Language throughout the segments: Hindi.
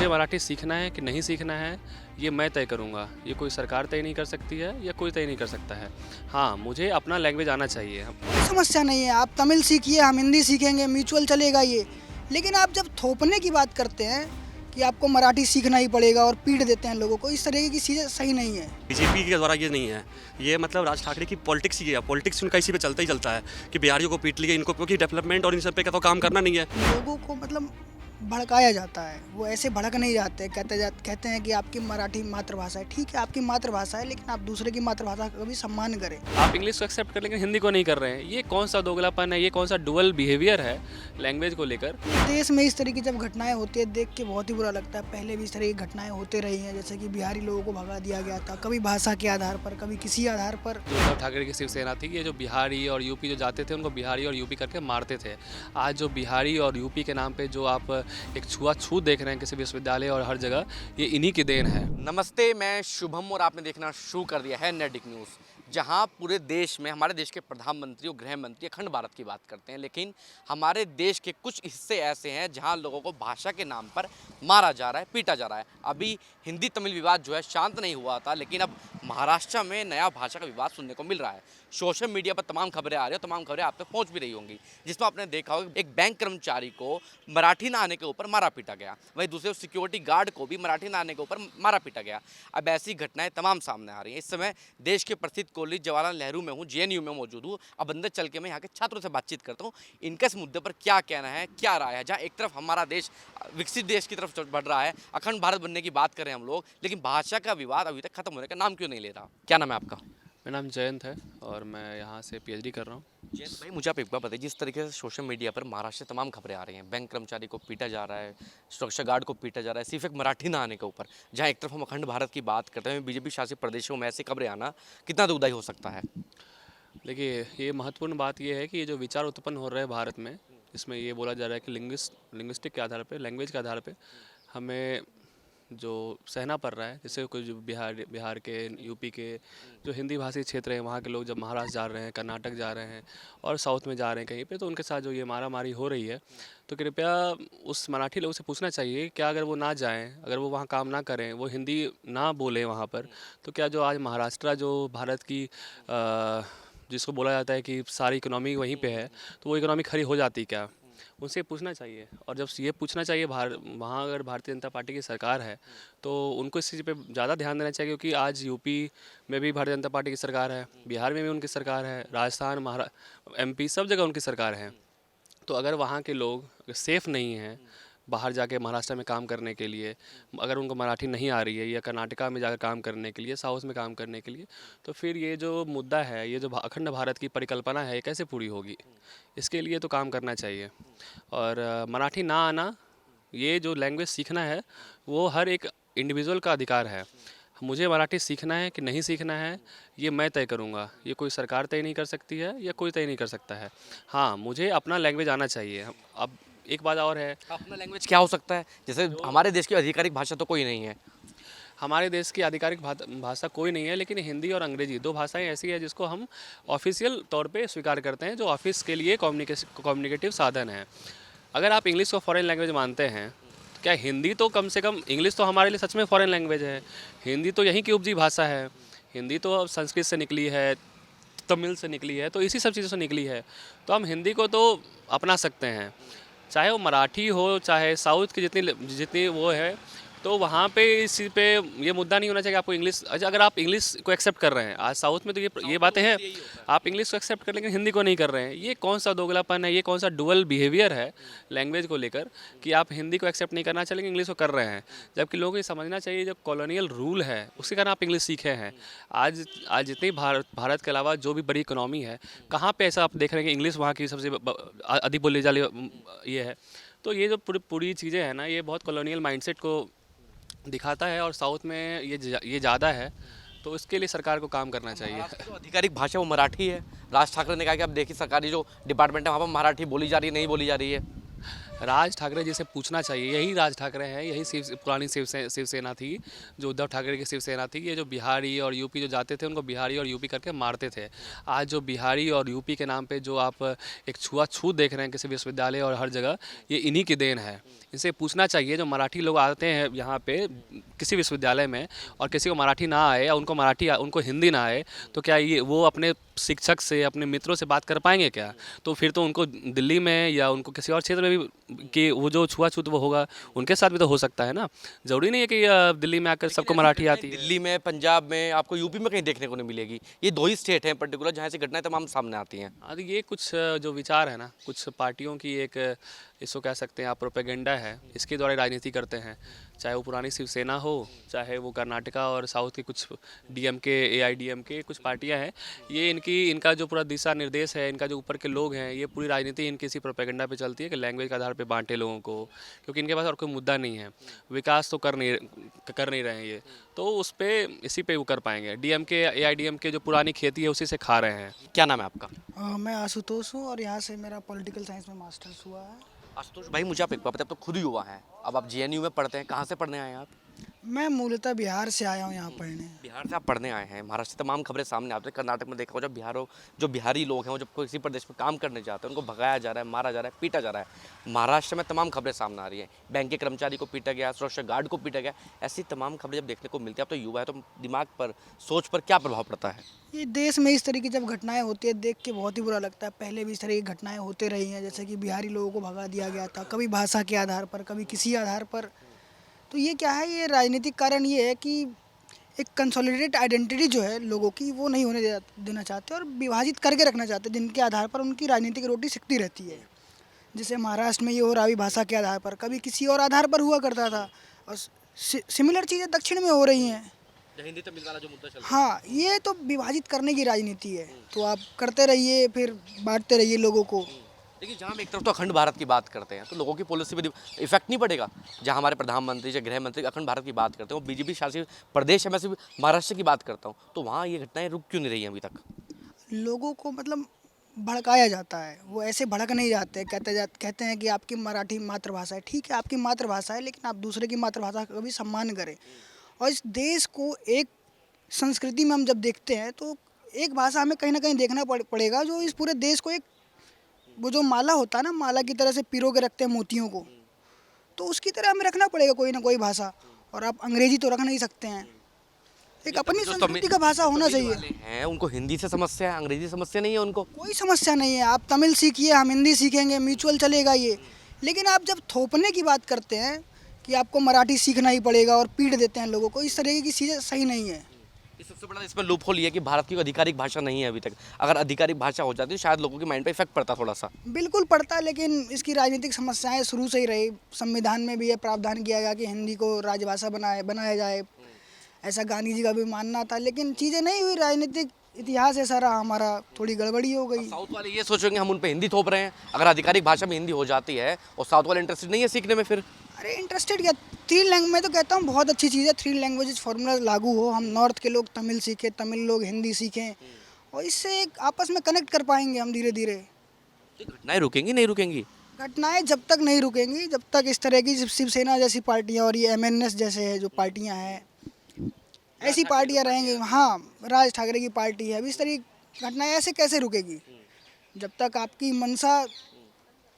मुझे मराठी सीखना है कि नहीं सीखना है, ये मैं तय करूँगा। ये कोई सरकार तय नहीं कर सकती है या कोई तय नहीं कर सकता है। हाँ, मुझे अपना लैंग्वेज आना चाहिए। कोई समस्या नहीं है, आप तमिल सीखिए, हम हिंदी सीखेंगे, म्यूचुअल चलेगा ये। लेकिन आप जब थोपने की बात करते हैं कि आपको मराठी सीखना ही पड़ेगा और पीट देते हैं लोगों को, इस तरीके की चीज़ें सही नहीं है। बीजेपी के द्वारा ये नहीं है, ये मतलब राज ठाकरे की पॉलिटिक्स ही है। पॉलिटिक्स उनका इसी पे चलता ही चलता है कि बिहारियों को पीट लिए, इनको क्योंकि डेवलपमेंट और इन सब पे का तो काम करना नहीं है। लोगों को मतलब भड़काया जाता है, वो ऐसे भड़क नहीं जाते, कहते हैं कि आपकी मराठी मातृभाषा है। ठीक है, आपकी मातृभाषा है, लेकिन आप दूसरे की मातृभाषा का भी सम्मान करें। आप इंग्लिश को एक्सेप्ट कर लेकिन हिंदी को नहीं कर रहे हैं। ये कौन सा दोगलापन है, ये कौन सा डुअल बिहेवियर है लैंग्वेज को लेकर। देश में इस तरह की जब घटनाएं होती है देख के बहुत ही बुरा लगता है। पहले भी इस तरह की घटनाएं होते रही हैं, जैसे कि बिहारी लोगों को भगा दिया गया था, कभी भाषा के आधार पर, कभी किसी आधार पर। जो उद्धव ठाकरे की शिवसेना थी, ये जो बिहारी और यूपी जो जाते थे उनको बिहारी और यूपी करके मारते थे। आज जो बिहारी और यूपी के नाम पे जो आप एक छुआछूत देख रहे हैं किसी विश्वविद्यालय और हर जगह, ये इन्हीं की देन है। नमस्ते, मैं शुभम और आपने देखना शुरू कर दिया है नेटिक न्यूज़, जहां पूरे देश में हमारे देश के प्रधानमंत्री और गृह मंत्री अखंड भारत की बात करते हैं। लेकिन हमारे देश के कुछ हिस्से ऐसे हैं जहां लोगों को भाषा के नाम पर मारा जा रहा है, पीटा जा रहा है। अभी हिंदी तमिल विवाद जो है शांत नहीं हुआ था, लेकिन अब महाराष्ट्र में नया भाषा का विवाद सुनने को मिल रहा है। सोशल मीडिया पर तमाम खबरें आ रही हैं, तमाम खबरें आप तक पहुँच भी रही होंगी, जिसमें आपने देखा होगा एक बैंक कर्मचारी को मराठी ना आने के ऊपर मारा पीटा गया, वहीं दूसरे सिक्योरिटी गार्ड को भी मराठी ना आने के ऊपर मारा पीटा गया। अब ऐसी घटनाएं तमाम सामने आ रही हैं। इस समय देश के प्रसिद्ध कॉलेज जवाहरलाल नेहरू में हूँ, जेएनयू में मौजूद हूँ। अब अंदर चल के मैं यहाँ के छात्रों से बातचीत करता हूँ, इनका इस मुद्दे पर क्या कहना है, क्या राय है। जहाँ एक तरफ हमारा देश विकसित देश की तरफ बढ़ रहा है, अखंड भारत बनने की बात कर रहे हैं हम लोग, लेकिन भाषा का विवाद अभी तक खत्म होने का नाम क्यों नहीं ले रहा। क्या नाम है आपका? मेरा नाम जयंत है और मैं यहाँ से पीएचडी कर रहा हूँ। जयंत भाई, मुझे आप एक बात बताइए, जिस तरीके से सोशल मीडिया पर महाराष्ट्र से तमाम खबरें आ रही हैं, बैंक कर्मचारी को पीटा जा रहा है, सुरक्षा गार्ड को पीटा जा रहा है, सिर्फ एक मराठी ना आने के ऊपर, जहां एक तरफ हम अखंड भारत की बात करते हैं, बीजेपी शासित प्रदेशों में ऐसी खबरें आना कितना दुखदायी हो सकता है? देखिए, ये महत्वपूर्ण बात ये है कि ये जो विचार उत्पन्न हो रहे हैं भारत में, इसमें ये बोला जा रहा है कि लिंग्विस्टिक के आधार पे, लैंग्वेज के आधार पे हमें जो सहना पड़ रहा है। जैसे कुछ बिहार के, यूपी के जो हिंदी भाषी क्षेत्र हैं, वहाँ के लोग जब महाराष्ट्र जा रहे हैं, कर्नाटक जा रहे हैं और साउथ में जा रहे हैं कहीं पे, तो उनके साथ जो ये मारामारी हो रही है, तो कृपया उस मराठी लोगों से पूछना चाहिए क्या अगर वो ना जाएं, अगर वो वहाँ काम ना करें, वो हिंदी ना बोलें वहाँ पर, तो क्या जो आज महाराष्ट्र जो भारत की जिसको बोला जाता है कि सारी इकोनॉमी वहीं पे है, तो वो इकोनॉमी खड़ी हो जाती क्या? उनसे पूछना चाहिए। और जब ये पूछना चाहिए वहाँ अगर भारतीय जनता पार्टी की सरकार है तो उनको इस चीज़ पे ज़्यादा ध्यान देना चाहिए, क्योंकि आज यूपी में भी भारतीय जनता पार्टी की सरकार है, बिहार में भी उनकी सरकार है, राजस्थान, एमपी सब जगह उनकी सरकार है। तो अगर वहाँ के लोग सेफ़ नहीं हैं बाहर जाके महाराष्ट्र में काम करने के लिए, अगर उनको मराठी नहीं आ रही है, या कर्नाटका में जाकर काम करने के लिए, साउथ में काम करने के लिए, तो फिर ये जो मुद्दा है, ये जो अखंड भारत की परिकल्पना है, ये कैसे पूरी होगी? इसके लिए तो काम करना चाहिए। और मराठी ना आना, ये जो लैंग्वेज सीखना है, वो हर एक इंडिविजुअल का अधिकार है। मुझे मराठी सीखना है कि नहीं सीखना है, ये मैं तय करूँगा। ये कोई सरकार तय नहीं कर सकती है या कोई तय नहीं कर सकता है। हाँ, मुझे अपना लैंग्वेज आना चाहिए। अब एक बात और है, अपना लैंग्वेज क्या हो सकता है? जैसे हमारे देश की आधिकारिक भाषा तो कोई नहीं है। हमारे देश की आधिकारिक भाषा कोई नहीं है, लेकिन हिंदी और अंग्रेजी दो भाषाएं ऐसी है जिसको हम ऑफिशियल तौर पे स्वीकार करते हैं, जो ऑफिस के लिए कम्युनिकेटिव साधन है। अगर आप इंग्लिश को फॉरेन लैंग्वेज मानते हैं, तो क्या हिंदी तो कम से कम, इंग्लिश तो हमारे लिए सच में फॉरेन लैंग्वेज है, हिंदी तो यहीं की उपजी भाषा है, हिंदी तो संस्कृत से निकली है, तमिल से निकली है, तो इसी सब चीज़ों से निकली है। तो हम हिंदी को तो अपना सकते हैं, चाहे वो मराठी हो, चाहे साउथ की जितनी जितनी वो है, तो वहाँ पे इस चीज़ पे ये मुद्दा नहीं होना चाहिए कि आपको इंग्लिश, अच्छा अगर आप इंग्लिश को एक्सेप्ट कर रहे हैं, आज साउथ में तो ये बातें हैं, आप इंग्लिश को एक्सेप्ट कर लेकिन हिंदी को नहीं कर रहे हैं, ये कौन सा दोगलापन है, ये कौन सा डुअल बिहेवियर है लैंग्वेज को लेकर, कि आप हिंदी को एक्सेप्ट नहीं करना चाहिए लेकिन इंग्लिश को कर रहे हैं। जबकि लोगों को ये समझना चाहिए, जब कॉलोनियल रूल है उसके कारण आप इंग्लिश सीखे हैं। आज जितनी भारत के अलावा जो भी बड़ी इकोनॉमी है, कहाँ पर ऐसा आप देख रहे हैं कि इंग्लिश वहाँ की सबसे अधिक बोली जाने ये है। तो ये जो पूरी चीज़ें हैं ना, ये बहुत कॉलोनियल माइंडसेट को दिखाता है, और साउथ में ये ज़्यादा है, तो इसके लिए सरकार को काम करना चाहिए। जो आधिकारिक भाषा वो मराठी है। राज ठाकरे ने कहा कि अब देखिए सरकारी जो डिपार्टमेंट है वहाँ पर मराठी बोली जा रही है, नहीं बोली जा रही है। राज ठाकरे जी से पूछना चाहिए, यही राज ठाकरे हैं, यही पुरानी शिवसेना थी, जो उद्धव ठाकरे की शिवसेना थी। ये जो बिहारी और यूपी जो जाते थे उनको बिहारी और यूपी करके मारते थे। आज जो बिहारी और यूपी के नाम पे जो आप एक छुआछूत देख रहे हैं किसी विश्वविद्यालय और हर जगह, ये इन्हीं की देन है। इनसे पूछना चाहिए, जो मराठी लोग आते हैं यहाँ पे किसी विश्वविद्यालय में और किसी को मराठी ना आए या उनको हिंदी ना आए, तो क्या ये वो अपने शिक्षक से, अपने मित्रों से बात कर पाएंगे क्या? तो फिर तो उनको दिल्ली में या उनको किसी और क्षेत्र में भी कि वो जो छुआछूत वो होगा, उनके साथ भी तो हो सकता है ना। ज़रूरी नहीं है कि दिल्ली में आकर सबको मराठी आती है। दिल्ली में, पंजाब में, आपको यूपी में कहीं देखने को नहीं मिलेगी। ये 2 ही स्टेट हैं पर्टिकुलर जहाँ से घटनाएं तमाम सामने आती हैं। हाँ, तो ये कुछ जो विचार है ना, कुछ पार्टियों की एक इसको कह सकते हैं आप प्रोपेगेंडा है, इसके द्वारा राजनीति करते हैं। चाहे वो पुरानी शिवसेना हो, चाहे वो कर्नाटका और साउथ की कुछ डीएमके, एआईडीएमके कुछ पार्टियां हैं, ये इनका जो पूरा दिशा निर्देश है, इनका जो ऊपर के लोग हैं, ये पूरी राजनीति इनकी इसी प्रोपेगेंडा पे चलती है कि लैंग्वेज के आधार पे बांटे लोगों को, क्योंकि इनके पास और कोई मुद्दा नहीं है। विकास तो कर नहीं रहे हैं ये, तो उस पर इसी पे वो कर पाएंगे। डीएमके, एआईडीएमके जो पुरानी खेती है उसी से खा रहे हैं। क्या नाम है आपका? मैं आशुतोष हूँ और यहाँ से मेरा पॉलिटिकल साइंस में मास्टर्स हुआ है। आशुतोष भाई, मुझे आप एक बात बताइए, अब तो खुद ही युवा हैं, अब आप जेएनयू में पढ़ते हैं, कहाँ से पढ़ने आए हैं आप? मैं मूलतः बिहार से आया हूँ यहाँ पढ़ने। बिहार से आप पढ़ने आए हैं। महाराष्ट्र से तमाम खबरें सामने आती हैं। कर्नाटक में देखा हो, जो बिहारी लोग हैं, वो जब किसी प्रदेश में काम करने जाते हैं, उनको भगाया जा रहा है, मारा जा रहा है, पीटा जा रहा है। महाराष्ट्र में तमाम खबरें सामने आ रही हैं। बैंक के कर्मचारी को पीटा गया, सुरक्षा गार्ड को पीटा गया। ऐसी तमाम खबरें जब देखने को मिलती है, अब तो युवा है, तो दिमाग पर, सोच पर क्या प्रभाव पड़ता है? ये देश में इस तरह की जब घटनाएं होती है देख के बहुत ही बुरा लगता है। पहले भी इस तरह की घटनाएं होते रही हैं, जैसे कि बिहारी लोगों को भगा दिया गया था, कभी भाषा के आधार पर, कभी किसी आधार पर। तो ये क्या है, ये राजनीतिक कारण ये है कि एक कंसोलिडेटेड आइडेंटिटी जो है लोगों की, वो नहीं होने देना चाहते और विभाजित करके रखना चाहते, जिनके आधार पर उनकी राजनीतिक रोटी सिकती रहती है। जैसे महाराष्ट्र में ये हो रहा है भाषा के आधार पर, कभी किसी और आधार पर हुआ करता था, और सिमिलर चीज़ें दक्षिण में हो रही हैं। हिंदी तमिल वाला जो मुद्दा चल रहा हाँ, ये तो विभाजित करने की राजनीति है। तो आप करते रहिए, फिर बांटते रहिए लोगों को। देखिए, जहाँ हम एक तरफ तो अखंड भारत की बात करते हैं, तो लोगों की पॉलिसी पर इफेक्ट नहीं पड़ेगा। जहाँ हमारे प्रधानमंत्री या गृह मंत्री अखंड भारत की बात करते हैं, वो बीजेपी शासित प्रदेश है, मैं सिर्फ महाराष्ट्र की बात करता हूँ, तो वहाँ ये घटनाएं रुक क्यों नहीं रही हैं अभी तक? लोगों को मतलब भड़काया जाता है, वो ऐसे भड़क नहीं जाते। कहते हैं कि आपकी मराठी मातृभाषा है। ठीक है, आपकी मातृभाषा है, लेकिन आप दूसरे की मातृभाषा का भी सम्मान करें। और इस देश को एक संस्कृति में हम जब देखते हैं, तो एक भाषा हमें कहीं ना कहीं देखना पड़ेगा, जो इस पूरे देश को एक, वो जो माला होता है ना, माला की तरह से पिरो के रखते हैं मोतियों को, तो उसकी तरह हमें रखना पड़ेगा कोई ना कोई भाषा। और आप अंग्रेजी तो रख नहीं सकते हैं, एक अपनी संस्कृति का भाषा होना चाहिए। हैं उनको हिंदी से समस्या है, अंग्रेजी समस्या नहीं है उनको। कोई समस्या नहीं है, आप तमिल सीखिए, हम हिंदी सीखेंगे, म्यूचुअल चलेगा ये। लेकिन आप जब थोपने की बात करते हैं कि आपको मराठी सीखना ही पड़ेगा और पीट देते हैं लोगों को, इस तरह की चीज़ें सही नहीं है। ये सबसे बड़ा इसमें लूप होल ये है कि भारत की कोई आधिकारिक भाषा नहीं है अभी तक। अगर आधिकारिक भाषा हो जाती तो शायद लोगों के माइंड पे इफेक्ट पड़ता थोड़ा सा। बिल्कुल पड़ता है, लेकिन इसकी राजनीतिक समस्याएं शुरू से ही रही। संविधान में भी यह प्रावधान किया गया कि हिंदी को राजभाषा बनाया जाए, ऐसा गांधी जी का भी मानना था, लेकिन चीज़ें नहीं हुई। राजनीतिक इतिहास ऐसा रहा हमारा, थोड़ी गड़बड़ी हो गई। साउथ वाले ये सोचेंगे हम उन पे हिंदी थोप रहे हैं। अगर आधिकारिक भाषा में हिंदी हो जाती है और साउथ वाले इंटरेस्टेड नहीं है सीखने में, फिर अरे इंटरेस्टेड क्या, 3 लैंग्वेज, मैं तो कहता हूँ बहुत अच्छी चीज़ है। 3 लैंग्वेजेस फार्मूला लागू हो, हम नॉर्थ के लोग तमिल सीखें, तमिल लोग हिंदी सीखें, और इससे एक आपस में कनेक्ट कर पाएंगे हम धीरे धीरे। घटनाएं रुकेंगी नहीं रुकेंगी? घटनाएं जब तक नहीं रुकेंगी, जब तक इस तरह की शिवसेना जैसी पार्टियां और ये एमएनएस जैसे है जो पार्टियां हैं, ऐसी पार्टियां रहेंगी। हाँ, राज ठाकरे की पार्टी है, अभी इस तरह की घटनाएं ऐसे कैसे रुकेगी? जब तक आपकी मंशा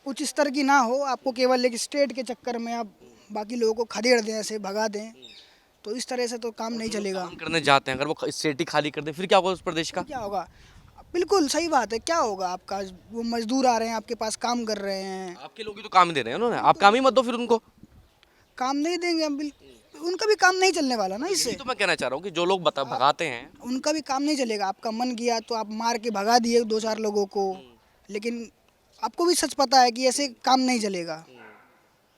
उच्च स्तर की ना हो, आपको केवल एक स्टेट के चक्कर में आप बाकी लोगों को खदेड़ दें, ऐसे भगा दें, तो इस तरह से तो काम नहीं चलेगा। काम करने जाते हैं, अगर वो स्टेट ही खाली कर दें, फिर क्या होगा उस प्रदेश का? क्या होगा? बिल्कुल सही बात है, क्या होगा आपका? वो मजदूर आ रहे हैं आपके पास, काम कर रहे हैं। आपके लोग ही तो काम ही दे रहे हैं उन्होंने, आप काम ही मत दो फिर उनको। काम नहीं देंगे हम, उनका भी काम नहीं चलने वाला ना इससे। तो मैं कहना चाह रहा हूँ कि जो लोग भगाते हैं, उनका भी काम नहीं चलेगा। आपका मन किया तो आप मार के भगा दिए 2-4 लोगों को, लेकिन आपको भी सच पता है कि ऐसे काम नहीं चलेगा,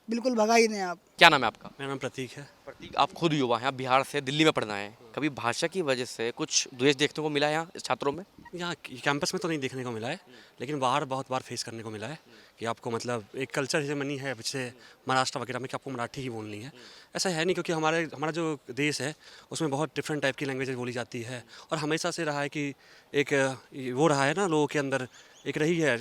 बिल्कुल भगा ही दें आप। क्या नाम है आपका? मेरा नाम प्रतीक है। प्रतीक, आप खुद युवा हैं, आप बिहार से दिल्ली में पढ़ना है, कभी भाषा की वजह से कुछ द्वेष देखने को मिला है यहाँ छात्रों में? यहाँ कैंपस में तो नहीं देखने को मिला है, लेकिन बाहर बहुत बार फेस करने को मिला है कि आपको मतलब एक कल्चर जैसे बनी है जैसे महाराष्ट्र वगैरह में कि आपको मराठी ही बोलनी है। ऐसा है नहीं, क्योंकि हमारा जो देश है उसमें बहुत डिफरेंट टाइप की लैंग्वेजेस बोली जाती है, और हमेशा से रहा है कि एक वो रहा है ना, लोगों के अंदर एक रही है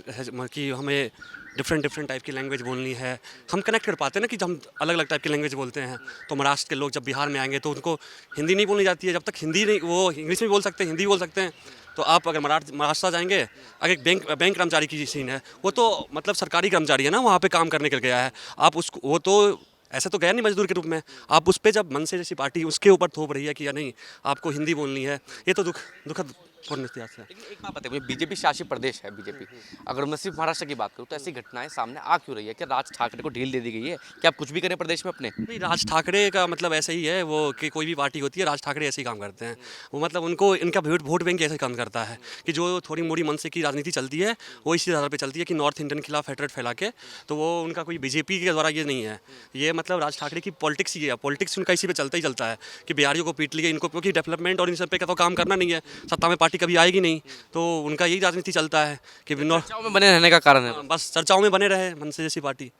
कि हमें डिफरेंट डिफरेंट टाइप की लैंग्वेज बोलनी है। हम कनेक्ट कर पाते हैं ना कि जब हम अलग अलग टाइप की लैंग्वेज बोलते हैं। तो महाराष्ट्र के लोग जब बिहार में आएंगे तो उनको हिंदी नहीं बोलनी जाती है, जब तक हिंदी नहीं, वो इंग्लिश में भी बोल सकते हैं, हिंदी भी बोल सकते हैं। तो आप अगर महाराष्ट्र जाएंगे, अगर एक बैंक कर्मचारी की सीन है, वो तो मतलब सरकारी कर्मचारी है ना, वहाँ पे काम करने के लिए गया है। आप उसको, वो तो ऐसे तो गया नहीं मजदूर के रूप में, आप उस पर जब मनसे जैसी पार्टी उसके ऊपर थोप रही है कि या नहीं आपको हिंदी बोलनी है, ये तो दुखद पूर्ण इतिहास है। लेकिन एक बात बताइए मुझे, बीजेपी शासित प्रदेश है बीजेपी, अगर मैं सिर्फ महाराष्ट्र की बात करूँ तो ऐसी घटनाएं सामने आ क्यों रही है? क्या राज ठाकरे को ढील दे दी गई है कि आप कुछ भी करें प्रदेश में अपने? नहीं, राज ठाकरे का मतलब ऐसा ही है, वो कि कोई भी पार्टी होती है, राज ठाकरे ऐसे ही काम करते हैं। वो मतलब उनको इनका वोट बैंक ऐसे काम करता है कि जो थोड़ी मोड़ी मनसे की राजनीति चलती है वो इसी आधार पे चलती है कि नॉर्थ इंडियन के खिलाफ हेटरेट फैला के। तो वो उनका कोई बीजेपी के द्वारा ये नहीं है, ये मतलब राज ठाकरे की पॉलिटिक्स ही है। पॉलिटिक्स उनका इसी पे चलता ही चलता है कि बिहारियों को पीट लिए, इनको क्योंकि डेवलपमेंट और इन सब पे तो काम करना नहीं है, सत्ता में पार्टी कभी आएगी नहीं, तो उनका यही राजनीति चलता है कि चर्चाओं में बने रहने का कारण है। बस चर्चाओं में बने रहे मनसे जैसी पार्टी।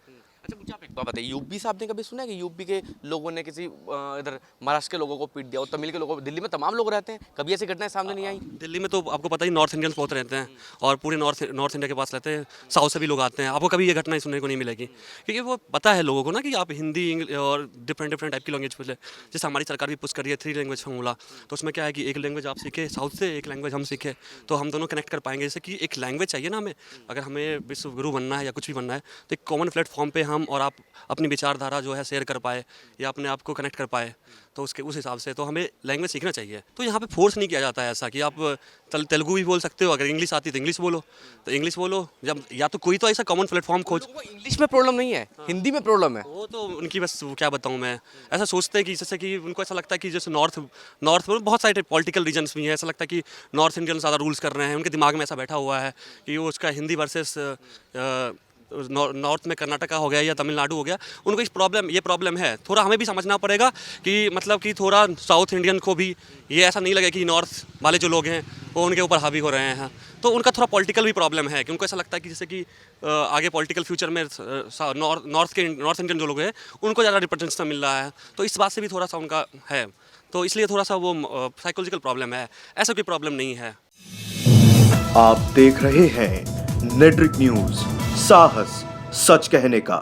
अच्छा मुझे आप एक बात बताइए, यूपी से आपने कभी सुना है कि यूपी के लोगों ने किसी इधर महाराष्ट्र के लोगों को पीट दिया और तमिल के लोगों को? दिल्ली में तमाम लोग रहते हैं, कभी ऐसी घटनाएं सामने नहीं आई? दिल्ली में तो आपको पता ही नॉर्थ इंडियंस बहुत रहते हैं और पूरे नॉर्थ इंडिया के पास रहते हैं, साउथ से भी लोग आते हैं। आपको कभी ये घटनाएं सुनने को नहीं मिलेगी क्योंकि वो पता है लोगों को ना कि आप हिंदी और डिफरेंट डिफरेंट टाइप की लैंग्वेज बोले। जैसे हमारी सरकार भी पुश कर रही है 3 लैंग्वेज फॉर्मूला, तो उसमें क्या है कि एक लैंग्वेज आप सीखे साउथ से, एक लैंग्वेज हम सीखे, तो हम दोनों कनेक्ट कर पाएंगे। जैसे कि एक लैंग्वेज चाहिए ना हमें, अगर हमें विश्व गुरु बनना है या कुछ भी बनना है, तो एक कॉमन प्लेटफॉर्म पे हम और आप अपनी विचारधारा जो है शेयर कर पाए या अपने आप को कनेक्ट कर पाए, तो उस हिसाब से तो हमें लैंग्वेज सीखना चाहिए। तो यहाँ पे फोर्स नहीं किया जाता है ऐसा कि आप तेलुगु भी बोल सकते हो, अगर इंग्लिश आती है तो इंग्लिश बोलो, तो इंग्लिश बोलो। जब या तो कोई तो ऐसा कॉमन प्लेटफॉर्म खोज। लोगों को इंग्लिश में प्रॉब्लम नहीं है, हिंदी में प्रॉब्लम है। वो तो उनकी बस क्या बताऊँ मैं, ऐसा सोचते हैं कि जैसे कि उनको ऐसा लगता है कि जैसे नॉर्थ में बहुत सारे पॉलिटिकल रीजन्स भी हैं, ऐसा लगता है कि नॉर्थ इंडियन ज़्यादा रूल्स कर रहे हैं। उनके दिमाग में ऐसा बैठा हुआ है कि वो उसका हिंदी वर्सेस नॉर्थ में कर्नाटका हो गया या तमिलनाडु हो गया, उनको ये प्रॉब्लम है। थोड़ा हमें भी समझना पड़ेगा कि मतलब कि थोड़ा साउथ इंडियन को भी ये ऐसा नहीं लगे कि नॉर्थ वाले जो लोग हैं वो उनके ऊपर हावी हो रहे हैं। तो उनका थोड़ा पॉलिटिकल भी प्रॉब्लम है कि उनको ऐसा लगता है कि जैसे कि आगे पॉलिटिकल फ्यूचर में नॉर्थ इंडियन जो लोग हैं उनको ज़्यादा रिप्रेजेंटेशन मिल रहा है, तो इस बात से भी थोड़ा सा उनका है, तो इसलिए थोड़ा सा वो साइकोलॉजिकल प्रॉब्लम है, ऐसा कोई प्रॉब्लम नहीं है। आप देख रहे हैं नेट्रिक न्यूज, साहस सच कहने का।